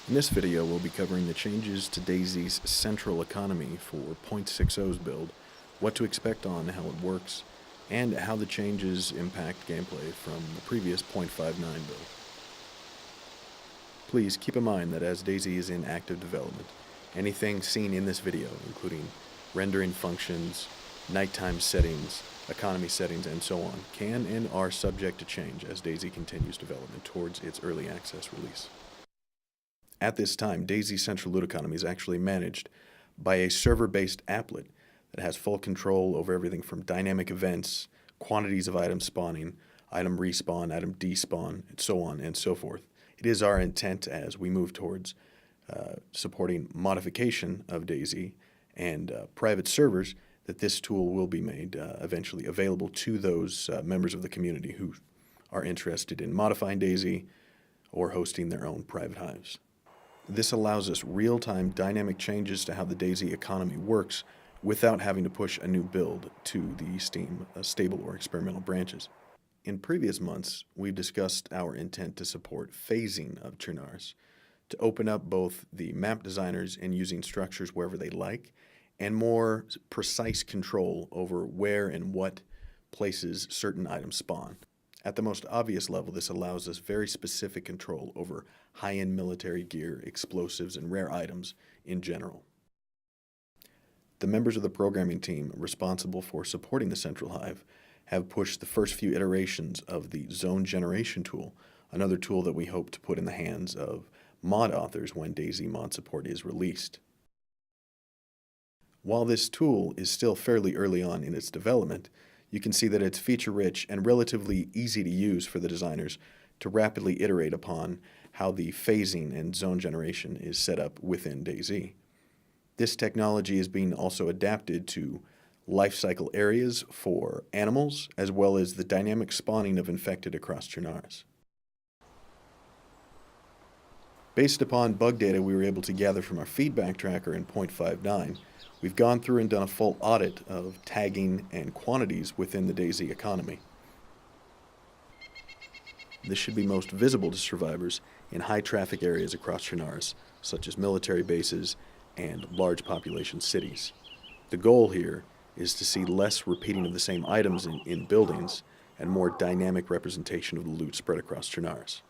In this video, we'll be covering the changes to DAYZ's central economy for 0.60's build, what to expect on how it works, and how the changes impact gameplay from the previous 0.59 build. Please keep in mind that as DAYZ is in active development, anything seen in this video, including rendering functions, nighttime settings, economy settings, and so on, can and are subject to change as DAYZ continues development towards its early access release. At this time, DAYZ's central loot economy is actually managed by a server-based applet that has full control over everything from dynamic events, quantities of items spawning, item respawn, item despawn, and so on and so forth. It is our intent as we move towards supporting modification of DAYZ and private servers that this tool will be made eventually available to those members of the community who are interested in modifying DAYZ or hosting their own private hives. This allows us real-time dynamic changes to how the DAYZ economy works without having to push a new build to the Steam stable or experimental branches. In previous months, we've discussed our intent to support phasing of Chernars, to open up both the map designers in using structures wherever they like, and more precise control over where and what places certain items spawn. At the most obvious level, this allows us very specific control over high-end military gear, explosives, and rare items in general. The members of the programming team responsible for supporting the Central Hive have pushed the first few iterations of the zone generation tool, another tool that we hope to put in the hands of mod authors when DAYZ mod support is released. While this tool is still fairly early on in its development, you can see that it's feature-rich and relatively easy to use for the designers to rapidly iterate upon how the phasing and zone generation is set up within DAYZ. This technology is being also adapted to life cycle areas for animals, as well as the dynamic spawning of infected across Chernars. Based upon bug data we were able to gather from our feedback tracker in 0.59, we've gone through and done a full audit of tagging and quantities within the DAYZ economy. This should be most visible to survivors in high traffic areas across Chernars, such as military bases and large population cities. The goal here is to see less repeating of the same items in buildings and more dynamic representation of the loot spread across Chernars.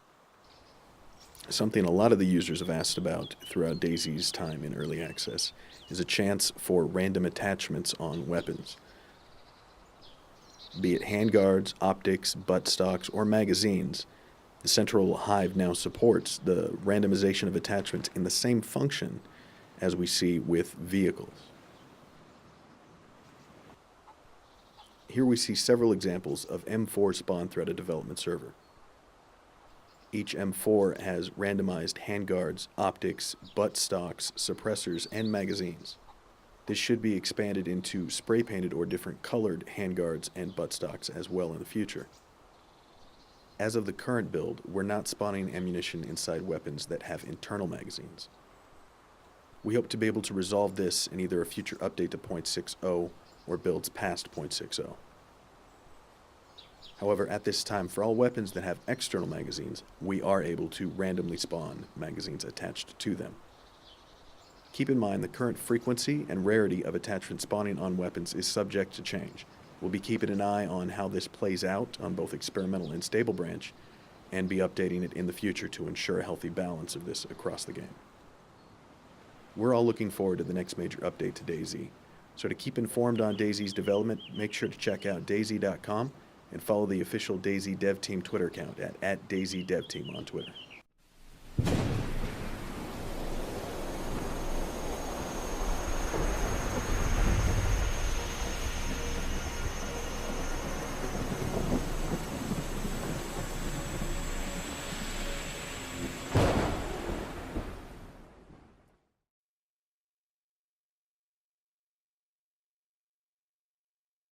Something a lot of the users have asked about throughout DAYZ's time in early access is a chance for random attachments on weapons. Be it handguards, optics, buttstocks, or magazines, the Central Hive now supports the randomization of attachments in the same function as we see with vehicles. Here we see several examples of M4 spawn throughout a development server. Each M4 has randomized handguards, optics, buttstocks, suppressors, and magazines. This should be expanded into spray-painted or different colored handguards and buttstocks as well in the future. As of the current build, we're not spawning ammunition inside weapons that have internal magazines. We hope to be able to resolve this in either a future update to 0.60 or builds past 0.60. However, at this time, for all weapons that have external magazines, we are able to randomly spawn magazines attached to them. Keep in mind the current frequency and rarity of attachment spawning on weapons is subject to change. We'll be keeping an eye on how this plays out on both experimental and stable branch, and be updating it in the future to ensure a healthy balance of this across the game. We're all looking forward to the next major update to DAYZ. So to keep informed on DAYZ's development, make sure to check out DAYZ.com and follow the official DAYZ Dev Team Twitter account at DAYZ Dev Team on Twitter.